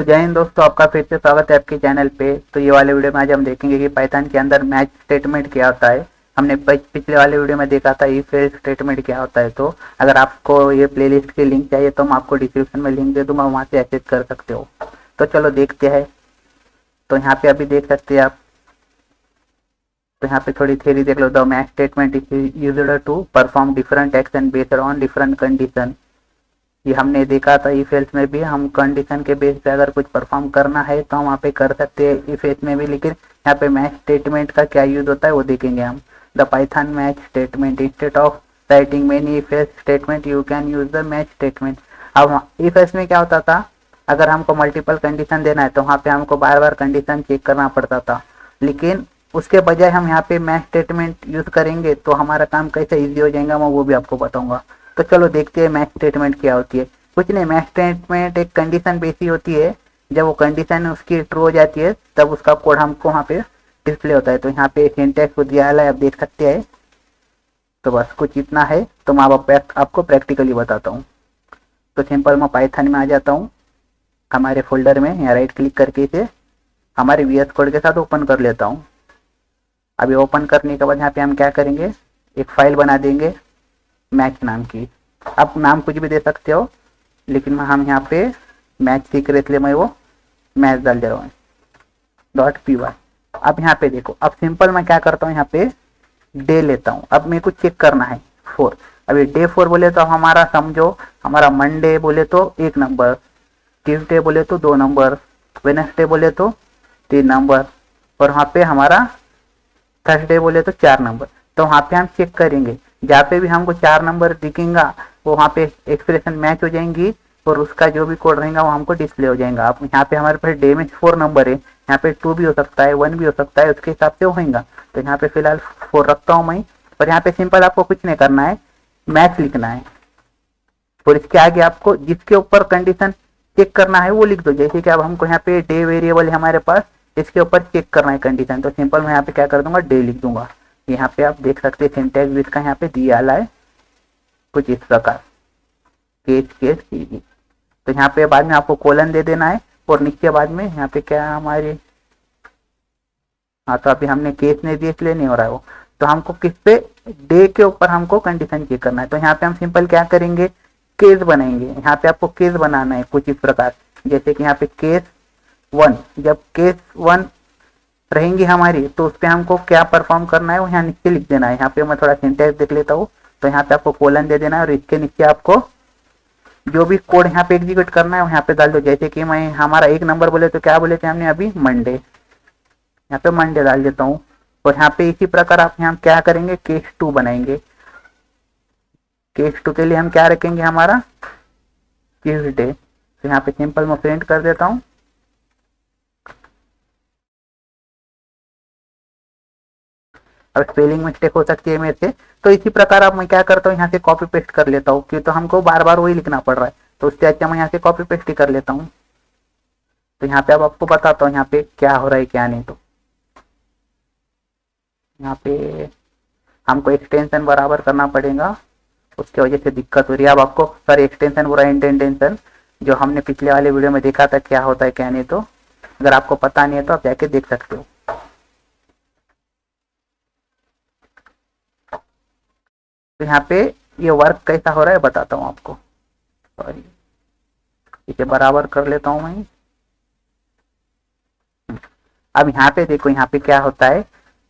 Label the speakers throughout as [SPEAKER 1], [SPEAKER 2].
[SPEAKER 1] जय हिंद दोस्तों, आपका फिर से स्वागत है आपके चैनल पे। तो ये वाले वीडियो में आज हम देखेंगे कि पाइथन के अंदर मैच स्टेटमेंट क्या होता है। हमने पिछले वाले वीडियो में देखा था इफ एल्स स्टेटमेंट क्या होता है। तो अगर आपको ये प्लेलिस्ट की लिंक चाहिए तो मैं आपको डिस्क्रिप्शन में लिंक दे दूंगा, वहाँ से एक्सेस कर सकते हो। तो चलो देखते हैं। तो यहाँ पे अभी देख सकते हैं आप। तो यहाँ पे थोड़ी थ्योरी देख लो। The match statement is used to perform different action based on different condition. ये हमने देखा था इफ एल्स में भी, हम कंडीशन के बेस पे अगर कुछ परफॉर्म करना है तो हम वहाँ पे कर सकते हैं इफ एल्स में भी। लेकिन यहाँ पे मैच स्टेटमेंट का क्या यूज होता है वो देखेंगे हम। The Python match statement instead of writing many if else statement you can use the match statement. अब इफ एल्स में क्या होता था, अगर हमको मल्टीपल कंडीशन देना है तो वहाँ पे हमको बार बार कंडीशन चेक करना पड़ता था। लेकिन उसके बजाय हम यहाँ पे मैच स्टेटमेंट यूज करेंगे तो हमारा काम कैसे ईजी हो जाएगा, मैं वो भी आपको बताऊंगा। तो चलो देखते हैं मैच स्टेटमेंट क्या होती है। कुछ नहीं, मैच स्टेटमेंट एक कंडीशन बेसी होती है। जब वो कंडीशन उसकी ट्रू हो जाती है तब उसका कोड हमको वहाँ पे डिस्प्ले होता है। तो यहाँ पे सिंटैक्स को दिया है, आप देख सकते हैं। तो बस कुछ इतना है। तो मैं आपको प्रैक्टिकली बताता हूँ। तो सिंपल मैं पाइथन में आ जाता हूँ, हमारे फोल्डर में यहाँ राइट क्लिक करके इसे हमारे वीएस कोड के साथ ओपन कर लेता हूँ। अभी ओपन करने के बाद यहाँ पे हम क्या करेंगे, एक फाइल बना देंगे मैच नाम की। आप नाम कुछ भी दे सकते हो, लेकिन हम यहाँ पे मैच सीख रहे थे, मैं वो मैच डाल दे रहा हूँ .py। अब यहाँ पे देखो, अब सिंपल मैं क्या करता हूँ, यहाँ पे डे लेता हूँ। अब मेरे को चेक करना है 4। अब ये डे 4 बोले तो हमारा समझो, हमारा मंडे बोले तो 1 नंबर, ट्यूसडे बोले तो 2 नंबर, वेडनेसडे बोले तो 3 नंबर, और वहाँ पे हमारा थर्सडे बोले तो 4 नंबर। तो वहाँ पे हम चेक करेंगे, जहाँ पे भी हमको 4 नंबर दिखेगा वो वहाँ पे एक्सप्रेशन मैच हो जाएंगी और उसका जो भी कोड रहेगा वो हमको डिस्प्ले हो जाएगा। अब यहाँ पे हमारे पास डे में 4 नंबर है, यहाँ पे 2 भी हो सकता है, 1 भी हो सकता है, उसके हिसाब से होगा। तो यहाँ पे फिलहाल 4 रखता हूँ मैं। और यहाँ पे सिंपल आपको कुछ नहीं करना है, मैच लिखना है। और इसके आगे आपको जिसके ऊपर कंडीशन चेक करना है वो लिख दो। जैसे कि अब हमको यहाँ पे डे वेरिएबल है हमारे पास, इसके ऊपर चेक करना है कंडीशन, तो सिंपल मैं यहाँ पे क्या कर दूंगा, डे लिख दूंगा। यहाँ पे आप देख सकते हैं सिंटैक्स भी इसका यहाँ पे दिया है कुछ इस प्रकार, केस केस कीजिए। तो यहाँ पे बाद में आपको कोलन दे देना है और नीचे बाद में यहाँ पे क्या हमारे, हाँ तो अभी हमने केस नहीं दिया इसलिए नहीं हो रहा है वो। तो हमको किस पे, डे के ऊपर हमको कंडीशन चेक करना है। तो यहाँ पे हम सिंपल क्या करेंगे, केस बनाएंगे। यहाँ पे आपको केस बनाना है कुछ इस प्रकार, जैसे कि यहाँ पे केस 1, जब केस 1 रहेंगी हमारी तो उस पर हमको क्या परफॉर्म करना है वो यहाँ नीचे लिख देना है। यहाँ पे मैं थोड़ा सिंटैक्स देख लेता हूँ। तो यहाँ पे आपको कोलन दे देना है और इसके नीचे आपको जो भी कोड यहाँ पे एग्जीक्यूट करना है वो यहाँ पे डाल दो। जैसे कि मैं हमारा 1 नंबर बोले तो क्या बोले थे हमने अभी, मंडे, यहाँ पे मंडे डाल देता हूँ। और यहाँ पे इसी प्रकार आप यहाँ क्या करेंगे, केस 2 बनाएंगे। केस 2 के लिए हम क्या रखेंगे, हमारा ट्यूसडे। तो यहाँ पे सिंपल मैं प्रिंट कर देता हूँ। और स्पेलिंग मिस्टेक हो सकती है मेरे से, तो इसी प्रकार अब मैं क्या करता हूँ, यहाँ से कॉपी पेस्ट कर लेता हूँ, क्यों तो हमको बार बार वही लिखना पड़ रहा है। तो उससे अच्छा मैं यहाँ से कॉपी पेस्ट ही कर लेता हूँ। तो यहाँ पे अब आपको बताता हूँ यहाँ पे क्या हो रहा है क्या नहीं। तो यहाँ पे हमको एक्सटेंशन बराबर करना पड़ेगा, उसकी वजह से दिक्कत हो रही है। अब आपको सर एक्सटेंशन पूरा इंटेंशन जो हमने पिछले वाले वीडियो में देखा था क्या होता है क्या नहीं, तो अगर आपको पता नहीं है तो आप जाके देख सकते हो। तो यहाँ पे ये वर्क कैसा हो रहा है बताता हूँ आपको। सॉरी, इसे बराबर कर लेता हूँ मैं। अब यहाँ पे देखो, यहाँ पे क्या होता है,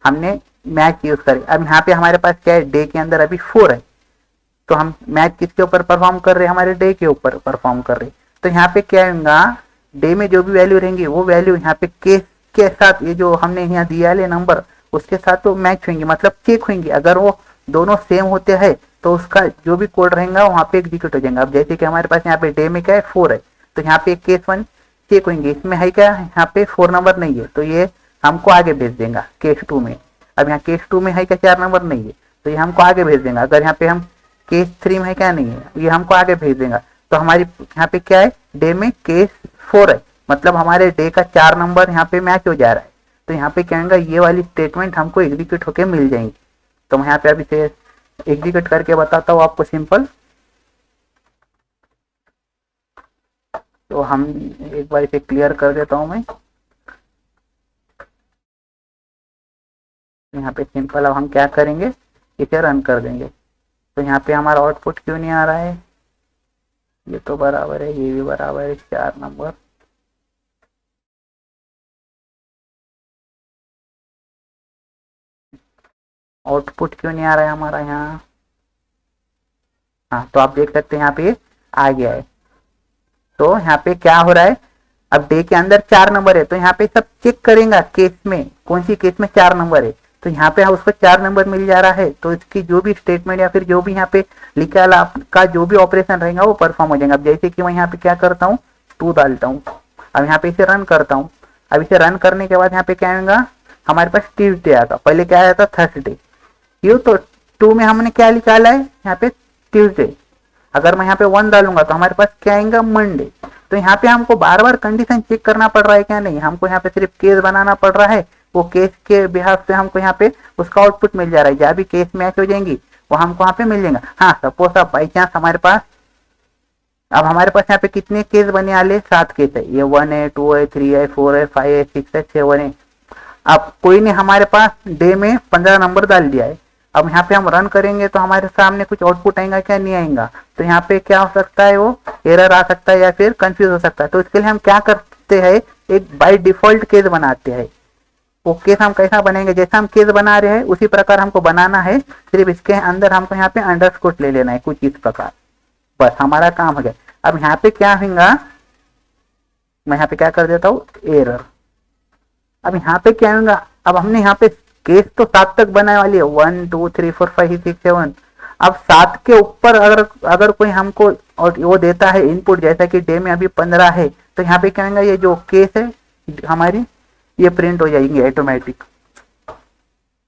[SPEAKER 1] हमने मैच यूज करी। अब यहाँ पे हमारे पास क्या है, डे के अंदर अभी 4 है। तो हम मैच किसके ऊपर परफॉर्म कर रहे हैं, हमारे डे के ऊपर परफॉर्म कर रहे हैं। तो यहाँ पे क्या होगा, डे में जो भी वैल्यू रहेंगी वो वैल्यू यहाँ पे केस के साथ, ये जो हमने यहाँ दिया है नंबर उसके साथ तो मैच होंगी, मतलब चेक होंगी। अगर वो दोनों सेम होते हैं तो उसका जो भी कोड रहेगा वहाँ पे एग्जीक्यूट हो जाएगा। अब जैसे कि हमारे पास यहाँ पे डे में क्या है, 4 है, तो यहाँ पे केस 1 चेक होंगे, इसमें है क्या, यहाँ पे 4 नंबर नहीं है, तो ये हमको आगे भेज देगा केस 2 में। अब यहाँ केस 2 में है क्या, 4 नंबर नहीं है, तो ये हमको आगे भेज देगा। अगर यहाँ पे हम केस 3 में है क्या, नहीं है, ये हमको आगे भेज देगा। तो हमारी यहाँ पे क्या है, डे में केस 4 है, मतलब हमारे डे का 4 नंबर यहाँ पे मैच हो जा रहा है। तो यहाँ पे क्या होगा, ये वाली स्टेटमेंट हमको एग्जीक्यूट होके मिल जाएंगी। तो मैं यहाँ पे अभी से एग्जीक्यूट करके बताता हूँ आपको सिंपल। तो हम एक बार इसे क्लियर कर देता हूं मैं। यहाँ पे सिंपल अब हम क्या करेंगे, इसे रन कर देंगे। तो यहाँ पे हमारा आउटपुट क्यों नहीं आ रहा है, ये तो बराबर है, ये भी बराबर है 4 नंबर। आउटपुट क्यों नहीं आ रहा है हमारा यहाँ। हाँ, तो आप देख सकते हैं यहाँ पे आ गया है। तो यहाँ पे क्या हो रहा है, अब डे के अंदर 4 नंबर है, तो यहाँ पे सब चेक करेगा केस में, कौन सी केस में 4 नंबर है। तो यहाँ पे उसको 4 नंबर मिल जा रहा है, तो इसकी जो भी स्टेटमेंट या फिर जो भी यहाँ पे लिखा है आपका जो भी ऑपरेशन रहेगा वो परफॉर्म हो जाएगा। अब जैसे कि मैं यहाँ पे क्या करता हूँ, 2 डालता हूँ। अब यहाँ पे इसे रन करता हूँ। अब इसे रन करने के बाद यहाँ पे क्या आएगा, हमारे पास ट्यूजडे आएगा, पहले क्या आया था थर्सडे। क्यों, तो 2 में हमने क्या निकाला है यहाँ पे ट्यूजडे। अगर मैं यहाँ पे 1 डालूंगा तो हमारे पास क्या आएगा मंडे। तो यहाँ पे हमको बार बार कंडीशन चेक करना पड़ रहा है क्या, नहीं, हमको यहाँ पे सिर्फ केस बनाना पड़ रहा है। वो केस के बिहाफ पे हमको यहाँ पे उसका आउटपुट मिल जा रहा है, जहाँ भी केस मैच हो जाएंगी वो हमको यहाँ पे मिल जाएगा। हाँ, सपोज अब बाई चांस हमारे पास, अब हमारे पास यहाँ पे कितने केस बने वाले, 7 केस है। ये 1 है, 2 है, 3 है, 4 है, 5 है, 6 है, 7 है। अब कोई ने हमारे पास डे में 15 नंबर डाल दिया है। अब यहाँ पे हम रन करेंगे तो हमारे सामने कुछ आउटपुट आएगा क्या, नहीं आएगा। तो यहाँ पे क्या हो सकता है, वो एरर आ सकता है या फिर कंफ्यूज हो सकता है। तो इसके लिए हम क्या करते हैं, एक बाय डिफॉल्ट केस बनाते हैं। वो केस हम कैसा बनेंगे, जैसा हम केस बना रहे हैं उसी प्रकार हमको बनाना है, सिर्फ इसके अंदर हमको यहाँ पे अंडरस्कोर ले लेना है कुछ इस प्रकार, बस हमारा काम हो गया। अब यहाँ पे क्या होगा, मैं यहाँ पे क्या कर देता हूँ एरर। अब यहाँ पे क्या होगा, अब हमने यहाँ पे केस तो 7 तक बनाने वाली है, 1 2 3 4 5 6 7। अब 7 के ऊपर अगर कोई हमको और वो देता है इनपुट, जैसा कि डे में अभी 15 है, तो यहाँ पे क्या होगा, ये जो केस है हमारी ये प्रिंट हो जाएंगे ऑटोमेटिक।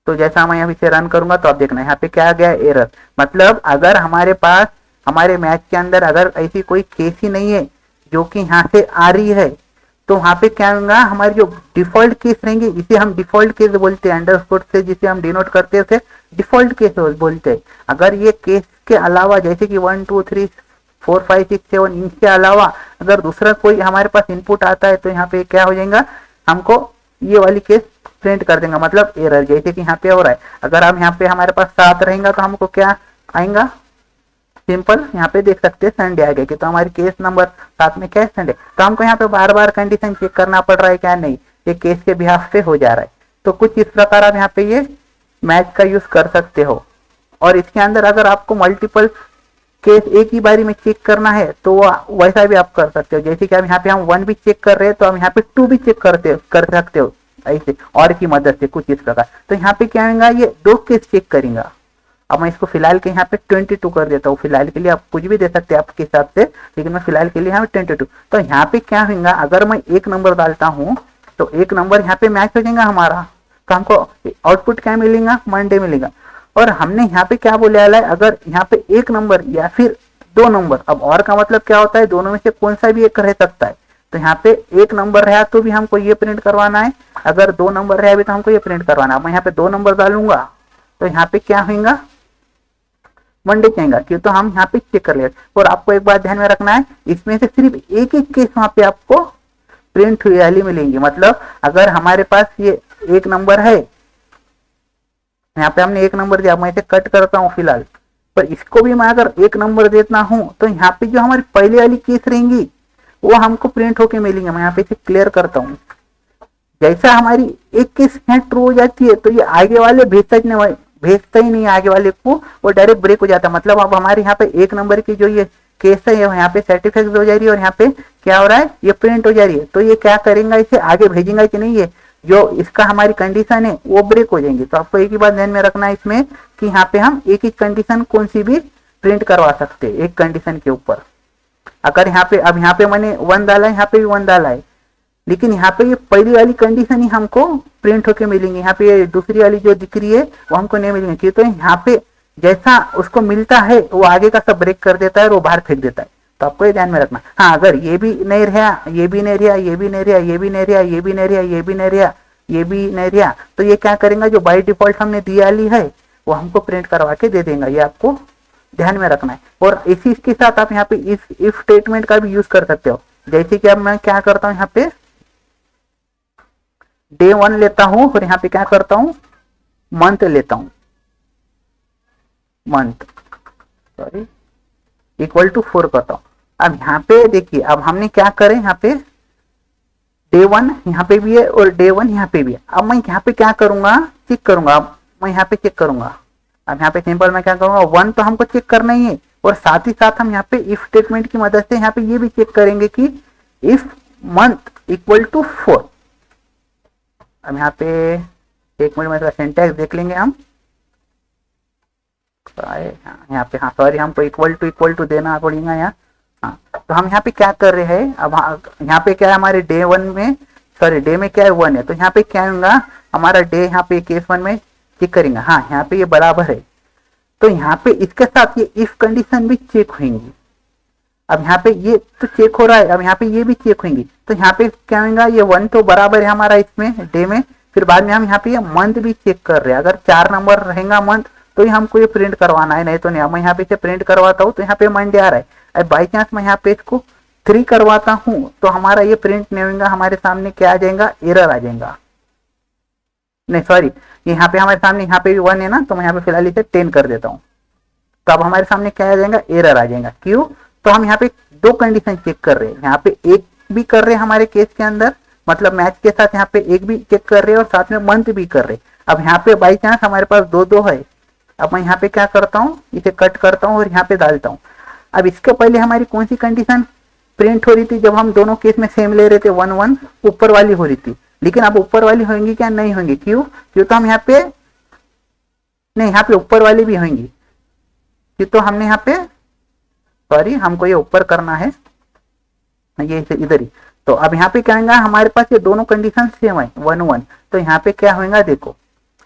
[SPEAKER 1] तो जैसा मैं यहाँ से रन करूंगा तो आप देखना यहाँ पे क्या आ गया एरर। मतलब अगर हमारे पास हमारे मैच के अंदर अगर ऐसी कोई केस ही नहीं है जो कि यहाँ से आ रही है, तो वहां पे क्या होगा, हमारी जो डिफॉल्ट केस रहेंगे, इसे हम डिफॉल्ट केस बोलते हैं, अंडरस्कोर से जिसे हम डिनोट करते हैं उसे डिफॉल्ट केस बोलते हैं। अगर ये केस के अलावा जैसे कि 1 2 3 4 5 6 7 इनके अलावा अगर दूसरा कोई हमारे पास इनपुट आता है तो यहाँ पे क्या हो जाएगा, हमको ये वाली केस प्रिंट कर देगा, मतलब एरर, जैसे कि यहाँ पे हो रहा है। अगर हम यहाँ पे हमारे पास 7 रहेगा तो हमको क्या आएगा, सिंपल यहाँ पे देख सकते हैं संडे आ गया कि, तो हमारी केस नंबर 7 में क्या है संडे। तो हमको यहाँ पे बार बार कंडीशन चेक करना पड़ रहा है क्या, नहीं, ये केस के बिहाफ पे हो जा रहा है। तो कुछ इस प्रकार आप यहाँ पे ये मैच का यूज कर सकते हो। और इसके अंदर अगर आपको मल्टीपल केस एक ही बारी में चेक करना है तो वैसा भी आप कर सकते हो। जैसे कि अब यहाँ पे हम 1 भी चेक कर रहे हैं तो हम यहाँ पे 2 भी चेक कर सकते हो ऐसे और की मदद से कुछ इस प्रकार। तो यहाँ पे क्या होगा, ये 2 केस चेक करेगा। अब मैं इसको फिलहाल के यहाँ पे 22 कर देता हूँ, फिलहाल के लिए आप कुछ भी दे सकते हैं आपके हिसाब से, लेकिन मैं फिलहाल के लिए यहाँ पे 22। तो यहाँ पे क्या होगा, अगर मैं 1 नंबर डालता हूँ तो 1 नंबर यहाँ पे मैच हो जाएगा हमारा, तो हमको आउटपुट क्या मिलेगा, मंडे मिलेगा। और हमने यहाँ पे क्या बोले वाला है, अगर यहाँ पे 1 नंबर या फिर 2 नंबर, अब और का मतलब क्या होता है, दोनों में से कौन सा भी एक रह सकता है। तो यहाँ पे 1 नंबर रहा तो भी हमको ये प्रिंट करवाना है, अगर 2 नंबर रहा भी तो हमको ये प्रिंट करवाना है। मैं यहाँ पे 2 नंबर डालूंगा तो यहाँ पे क्या होगा, मंडे चाहेगा, क्यों, तो हम यहाँ पे चेक कर ले। और आपको एक बात ध्यान में रखना है, इसमें से सिर्फ एक केस वहां पे आपको प्रिंट हुई वाली मिलेंगी। मतलब अगर हमारे पास ये 1 नंबर है, यहाँ पे हमने 1 नंबर दिया, मैं इसे कट करता हूँ फिलहाल, पर इसको भी मैं अगर 1 नंबर देता हूँ तो यहाँ पे जो हमारी पहले वाली केस रहेंगी वो हमको प्रिंट होके मिलेंगे। मैं यहाँ पे इसे क्लियर करता हूँ। जैसा हमारी एक केस यहाँ ट्रू हो जाती है तो ये आगे वाले भेजता ही नहीं आगे वाले को, वो डायरेक्ट ब्रेक हो जाता है। मतलब अब हमारे यहाँ पे 1 नंबर की जो ये केस है यहाँ पे सर्टिफिकेट हो जा रही है और यहाँ पे क्या हो रहा है, ये प्रिंट हो जा रही है। तो ये क्या करेगा, इसे आगे भेजेगा कि नहीं, ये जो इसका हमारी कंडीशन है वो ब्रेक हो जाएंगे। तो आपको एक ही बात ध्यान में रखना है इसमें कि यहाँ पे हम एक ही कंडीशन कौन सी भी प्रिंट करवा सकते हैं एक कंडीशन के ऊपर। अगर यहाँ पे, अब यहाँ पे मैंने 1 डाला है, यहाँ पे भी 1 डाला है, लेकिन यहाँ पे ये पहली वाली कंडीशन ही हमको प्रिंट होके मिलेंगे, यहाँ पे ये दूसरी वाली जो दिख रही है वो हमको नहीं मिलेंगे। तो यहाँ पे जैसा उसको मिलता है वो आगे का सब ब्रेक कर देता है और वो बाहर फेंक देता है। तो आपको ये ध्यान में रखना। हाँ, अगर ये भी नहीं रहा, ये भी नहीं रहा, ये भी नहीं रहा, ये भी नहीं रहा, ये भी नहीं रहा, ये भी नहीं रहा, ये भी नहीं रहा, तो ये क्या करेंगे, जो बाई डिफॉल्ट हमने दिया वाली है वो हमको प्रिंट करवा के दे देंगे। ये आपको ध्यान में रखना है। और इसी के साथ आप यहाँ पे इफ स्टेटमेंट का भी यूज कर सकते हो। जैसे कि अब मैं क्या करता हूं, यहाँ पे डे 1 लेता हूं और यहाँ पे क्या करता हूं, मंथ लेता हूं, मंथ सॉरी इक्वल टू 4 करता हूं। अब यहाँ पे देखिए, अब हमने क्या करे, यहाँ पे डे 1 यहाँ पे भी है और डे 1 यहाँ पे भी है। अब मैं यहाँ पे क्या करूंगा, चेक करूंगा। अब मैं यहाँ पे चेक करूंगा। अब यहाँ पे सिंपल मैं क्या करूंगा, 1 तो हमको चेक करना ही है और साथ ही साथ हम यहाँ पे इफ स्टेटमेंट की मदद से यहाँ पे ये भी चेक करेंगे कि इफ मंथ इक्वल टू 4। अब यहाँ पे एक मिनट में सिंटैक्स देख लेंगे हम। यहाँ पे हाँ सॉरी, हमको इक्वल टू देना पड़ेगा यहाँ। हाँ, तो हम यहाँ पे क्या कर रहे हैं, अब यहाँ पे क्या है हमारे डे 1 में, सॉरी डे में क्या है 1 है, तो यहाँ पे क्या होगा हमारा डे, यहाँ पे केस 1 में चेक करेंगे। हाँ यहाँ पे ये बराबर है, तो यहाँ पे इसके साथ ये इफ कंडीशन भी चेक होंगी। अब यहाँ पे ये तो चेक हो रहा है, अब यहाँ पे ये भी चेक होंगी। तो यहाँ पे क्या होगा, ये 1 तो बराबर है हमारा इसमें डे में, फिर बाद में हम यहाँ पे ये मंथ भी चेक कर रहे हैं। अगर 4 नंबर रहेगा मंथ तो ही हमको ये प्रिंट करवाना है, नहीं तो नहीं। मैं यहाँ पे इसे प्रिंट करवाता हूँ तो यहाँ पे मंडे आ रहा है। अब बाई चांस मैं यहाँ पे इसको 3 करवाता हूँ तो हमारा ये प्रिंट नहीं होगा, हमारे सामने क्या आ जाएगा, एरर आ जाएगा। नहीं सॉरी, यहाँ पे हमारे सामने यहाँ पे भी 1 है ना, तो मैं यहाँ पे फिलहाल इसे 10 कर देता हूँ। तो अब हमारे सामने क्या आ जाएगा, एरर आ जाएगा। क्यों, तो हम यहाँ पे 2 कंडीशन चेक कर रहे हैं। यहाँ पे एक भी कर रहे हैं हमारे केस के अंदर, मतलब मैच के साथ यहाँ पे एक भी चेक कर रहे हैं और साथ में मंथ भी कर रहे हैं। अब यहाँ पे बाई चांस हमारे पास 2 है। अब मैं यहाँ पे क्या करता हूँ, इसे कट करता हूँ और यहाँ पे डालता हूँ। अब इसके पहले हमारी कौन सी कंडीशन प्रिंट हो रही थी, जब हम दोनों केस में सेम ले रहे थे 1 1 ऊपर वाली हो रही थी। लेकिन अब ऊपर वाली होंगी क्या, नहीं होंगी। क्यों, क्यों तो हम यहाँ पे नहीं, यहाँ पे ऊपर वाली भी होंगी। क्यों, तो हमने यहाँ पे सॉरी हमको ये ऊपर करना है, ये इधर ही। तो अब यहाँ पे क्या होगा, हमारे पास ये दोनों कंडीशन सेम है 1 1। तो यहाँ पे क्या होगा, देखो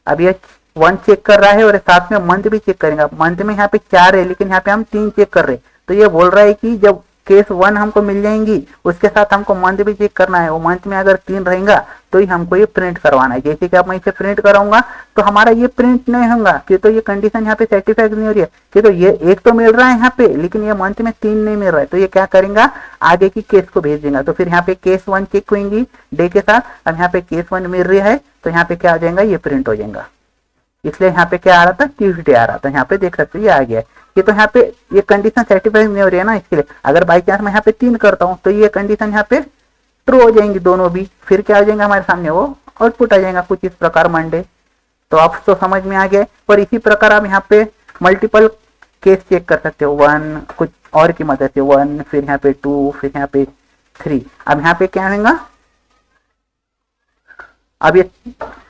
[SPEAKER 1] अब ये 1 चेक कर रहा है और साथ में मंथ भी चेक करेंगे। मंथ में यहाँ पे 4 है लेकिन यहाँ पे हम 3 चेक कर रहे हैं। तो ये बोल रहा है कि जब केस 1 हमको मिल जाएंगी उसके साथ हमको मंथ भी चेक करना है। वो मंथ में अगर 3 रहेगा तो ही हमको ये प्रिंट करवाना है। जैसे कि अब मैं इसे प्रिंट कराऊंगा तो हमारा ये प्रिंट नहीं होगा, कि तो ये कंडीशन यहाँ पे सर्टिफाइड नहीं हो रही है, कि तो ये एक तो मिल रहा है यहाँ पे लेकिन ये मंथ में 3 नहीं मिल रहा है। तो ये क्या करेंगे, आगे की केस को भेज देगा। तो फिर यहाँ पे केस 1 चेक होंगी डे के साथ। अब यहाँ पे केस 1 मिल रही है तो यहाँ पे क्या आ जाएगा, ये प्रिंट हो जाएगा। इसलिए यहाँ पे क्या आ रहा था, ट्यूसडे आ रहा था। यहाँ पे देख सकते हो ये आ गया है। ये तो यहाँ पे ये कंडीशन सर्टिफाइड नहीं हो रही है ना, इसके लिए अगर बाई चांस मैं यहाँ पे 3 करता हूँ तो ये कंडीशन यहाँ पे ट्रू हो जाएंगी दोनों भी। फिर क्या हो जाएगा हमारे सामने, वो आउटपुट आ जाएगा कुछ इस प्रकार मंडे। तो आप तो समझ में आ गया। पर इसी प्रकार आप यहाँ पे मल्टीपल केस चेक कर सकते हो, 1 कुछ और की मदद से 1, फिर यहाँ पे 2, फिर यहाँ पे 3। अब यहाँ पे क्या होगा, अब ये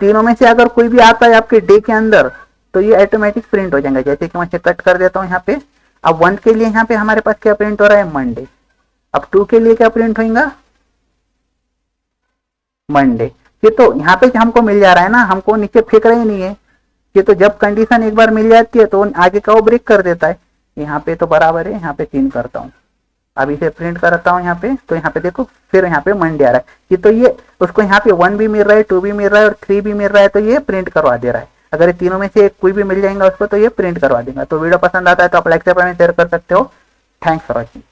[SPEAKER 1] तीनों में से अगर कोई भी आता है आपके डे के अंदर तो ये ऑटोमेटिक प्रिंट हो जाएंगे। जैसे कि मैं इसे कट कर देता हूँ यहाँ पे। अब 1 के लिए यहाँ पे हमारे पास क्या प्रिंट हो रहा है, मंडे। अब 2 के लिए क्या प्रिंट होगा, मंडे। ये तो यहाँ पे हमको मिल जा रहा है ना, हमको नीचे फेंक रहा ही नहीं है। ये तो जब कंडीशन एक बार मिल जाती है तो आगे का वो ब्रेक कर देता है। यहाँ पे तो बराबर है, यहाँ पे 3 करता हूँ। अब इसे प्रिंट करता हूँ यहाँ पे, तो यहाँ पे देखो फिर यहाँ पे मंडे आ रहा है। ये तो ये उसको यहाँ पे 1 भी मिल रहा है, 2 भी मिल रहा है और 3 भी मिल रहा है, तो ये प्रिंट करवा दे रहा है। अगर ये तीनों में से कोई भी मिल जाएगा उसको तो ये प्रिंट करवा देगा। तो वीडियो पसंद आता है तो आप लाइक से शेयर कर सकते हो। Thanks for watching.